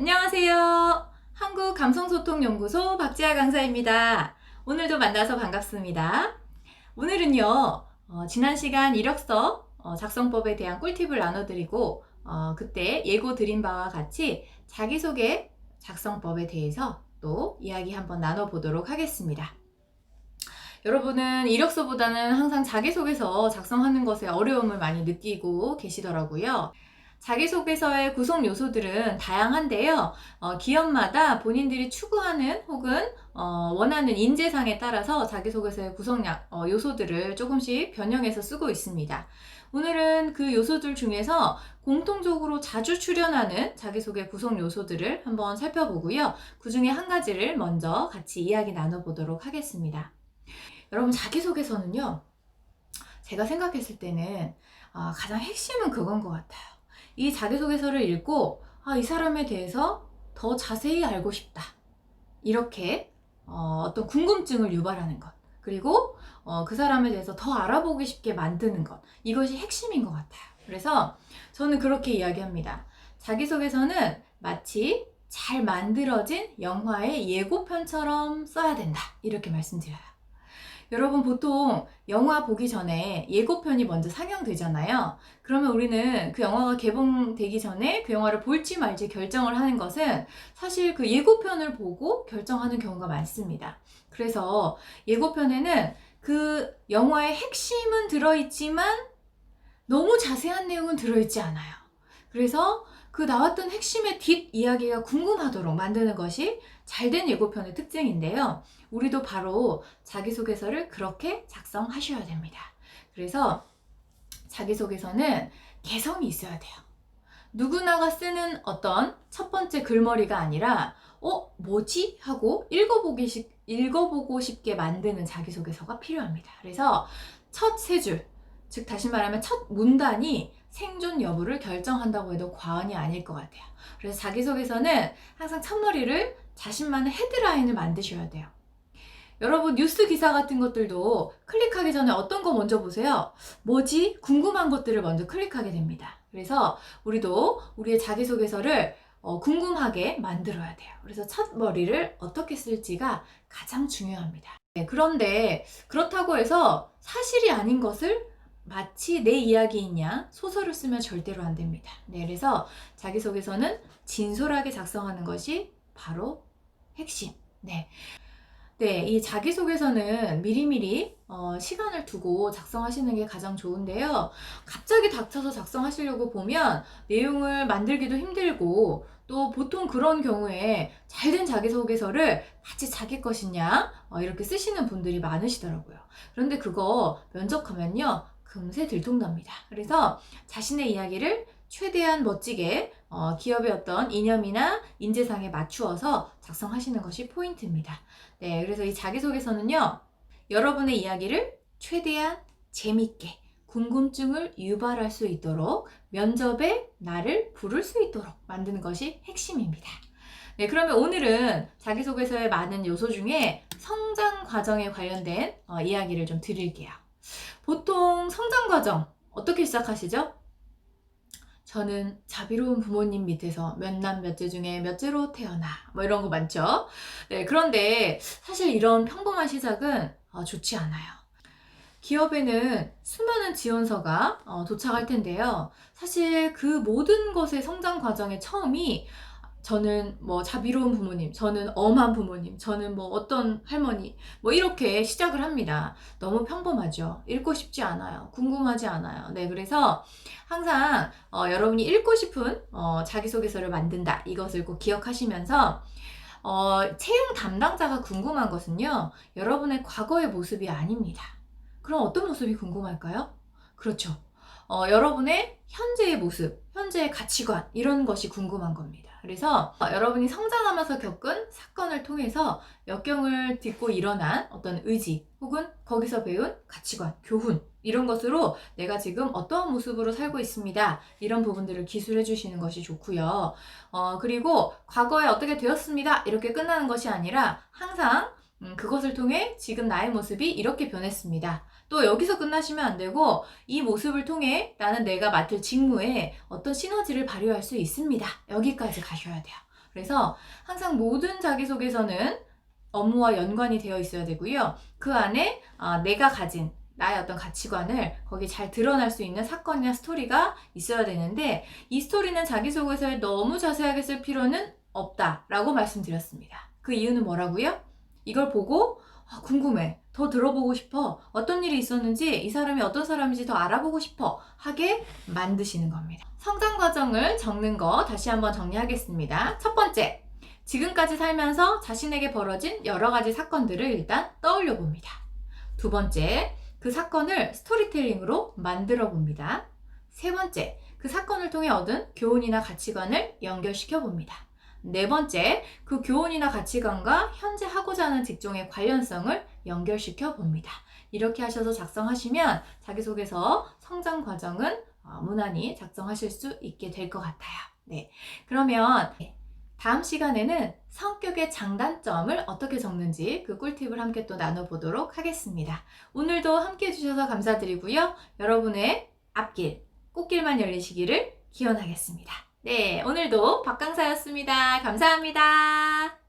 안녕하세요. 한국감성소통연구소 박지아 강사입니다. 오늘도 만나서 반갑습니다. 오늘은요, 지난 시간 이력서 작성법에 대한 꿀팁을 나눠드리고, 그때 예고 드린 바와 같이 자기소개 작성법에 대해서 또 이야기 한번 나눠보도록 하겠습니다. 여러분은 이력서보다는 항상 자기소개서 작성하는 것에 어려움을 많이 느끼고 계시더라고요. 자기소개서의 구성 요소들은 다양한데요. 기업마다 본인들이 추구하는 혹은 원하는 인재상에 따라서 자기소개서의 구성 요소들을 조금씩 변형해서 쓰고 있습니다. 오늘은 그 요소들 중에서 공통적으로 자주 출연하는 자기소개 구성 요소들을 한번 살펴보고요. 그 중에 한 가지를 먼저 같이 이야기 나눠보도록 하겠습니다. 여러분, 자기소개서는요, 제가 생각했을 때는 가장 핵심은 그건 것 같아요. 이 자기소개서를 읽고 이 사람에 대해서 더 자세히 알고 싶다, 이렇게 어떤 궁금증을 유발하는 것, 그리고 그 사람에 대해서 더 알아보기 쉽게 만드는 것, 이것이 핵심인 것 같아요. 그래서 저는 그렇게 이야기합니다. 자기소개서는 마치 잘 만들어진 영화의 예고편처럼 써야 된다, 이렇게 말씀드려요. 여러분, 보통 영화 보기 전에 예고편이 먼저 상영되잖아요. 그러면 우리는 그 영화가 개봉되기 전에 그 영화를 볼지 말지 결정을 하는 것은 사실 그 예고편을 보고 결정하는 경우가 많습니다. 그래서 예고편에는 그 영화의 핵심은 들어있지만 너무 자세한 내용은 들어있지 않아요. 그래서 그 나왔던 핵심의 뒷이야기가 궁금하도록 만드는 것이 잘된 예고편의 특징인데요. 우리도 바로 자기소개서를 그렇게 작성하셔야 됩니다. 그래서 자기소개서는 개성이 있어야 돼요. 누구나가 쓰는 어떤 첫 번째 글머리가 아니라 뭐지? 하고 읽어보고 싶게 만드는 자기소개서가 필요합니다. 그래서 첫 세 줄, 즉 다시 말하면 첫 문단이 생존 여부를 결정한다고 해도 과언이 아닐 것 같아요. 그래서 자기소개서는 항상 첫머리를 자신만의 헤드라인을 만드셔야 돼요. 여러분, 뉴스 기사 같은 것들도 클릭하기 전에 어떤 거 먼저 보세요? 뭐지? 궁금한 것들을 먼저 클릭하게 됩니다. 그래서 우리도 우리의 자기소개서를 궁금하게 만들어야 돼요. 그래서 첫 머리를 어떻게 쓸지가 가장 중요합니다. 네, 그런데 그렇다고 해서 사실이 아닌 것을 마치 내 이야기인 양 소설을 쓰면 절대로 안 됩니다. 네, 그래서 자기소개서는 진솔하게 작성하는 것이 바로 핵심. 네. 네, 이 자기소개서는 미리미리 시간을 두고 작성하시는 게 가장 좋은데요. 갑자기 닥쳐서 작성하시려고 보면 내용을 만들기도 힘들고, 또 보통 그런 경우에 잘된 자기소개서를 마치 자기 것이냐 이렇게 쓰시는 분들이 많으시더라고요. 그런데 그거 면접하면요, 금세 들통납니다. 그래서 자신의 이야기를 최대한 멋지게 기업의 어떤 이념이나 인재상에 맞추어서 작성하시는 것이 포인트입니다. 네, 그래서 이 자기소개서는요, 여러분의 이야기를 최대한 재밌게, 궁금증을 유발할 수 있도록, 면접에 나를 부를 수 있도록 만드는 것이 핵심입니다. 네, 그러면 오늘은 자기소개서의 많은 요소 중에 성장 과정에 관련된 이야기를 좀 드릴게요. 보통 성장 과정 어떻게 시작하시죠? 저는 자비로운 부모님 밑에서 몇 남 몇째 중에 몇째로 태어나, 뭐 이런 거 많죠. 네, 그런데 사실 이런 평범한 시작은 좋지 않아요. 기업에는 수많은 지원서가 도착할 텐데요. 사실 그 모든 것의 성장 과정의 처음이 저는 뭐 자비로운 부모님, 저는 엄한 부모님, 저는 뭐 어떤 할머니, 뭐 이렇게 시작을 합니다. 너무 평범하죠. 읽고 싶지 않아요. 궁금하지 않아요. 네, 그래서 항상 여러분이 읽고 싶은 자기소개서를 만든다, 이것을 꼭 기억하시면서 채용 담당자가 궁금한 것은요, 여러분의 과거의 모습이 아닙니다. 그럼 어떤 모습이 궁금할까요? 그렇죠. 여러분의 현재의 모습, 현재의 가치관, 이런 것이 궁금한 겁니다. 그래서 여러분이 성장하면서 겪은 사건을 통해서 역경을 딛고 일어난 어떤 의지, 혹은 거기서 배운 가치관, 교훈, 이런 것으로 내가 지금 어떠한 모습으로 살고 있습니다, 이런 부분들을 기술해 주시는 것이 좋고요. 그리고 과거에 어떻게 되었습니다, 이렇게 끝나는 것이 아니라 항상 그것을 통해 지금 나의 모습이 이렇게 변했습니다, 또 여기서 끝나시면 안 되고, 이 모습을 통해 나는 내가 맡을 직무에 어떤 시너지를 발휘할 수 있습니다, 여기까지 가셔야 돼요. 그래서 항상 모든 자기소개서는 업무와 연관이 되어 있어야 되고요. 그 안에 내가 가진 나의 어떤 가치관을 거기 잘 드러날 수 있는 사건이나 스토리가 있어야 되는데, 이 스토리는 자기소개서에 너무 자세하게 쓸 필요는 없다라고 말씀드렸습니다. 그 이유는 뭐라고요? 이걸 보고 궁금해, 더 들어보고 싶어, 어떤 일이 있었는지, 이 사람이 어떤 사람인지 더 알아보고 싶어 하게 만드시는 겁니다. 성장 과정을 적는 거 다시 한번 정리하겠습니다. 첫 번째, 지금까지 살면서 자신에게 벌어진 여러 가지 사건들을 일단 떠올려 봅니다. 두 번째, 그 사건을 스토리텔링으로 만들어 봅니다. 세 번째, 그 사건을 통해 얻은 교훈이나 가치관을 연결시켜 봅니다. 네 번째, 그 교훈이나 가치관과 현재 하고자 하는 직종의 관련성을 연결시켜 봅니다. 이렇게 하셔서 작성하시면 자기소개서 성장 과정은 무난히 작성하실 수 있게 될 것 같아요. 네, 그러면 다음 시간에는 성격의 장단점을 어떻게 적는지 그 꿀팁을 함께 또 나눠보도록 하겠습니다. 오늘도 함께 해주셔서 감사드리고요. 여러분의 앞길, 꽃길만 열리시기를 기원하겠습니다. 네, 오늘도 박 강사였습니다. 감사합니다.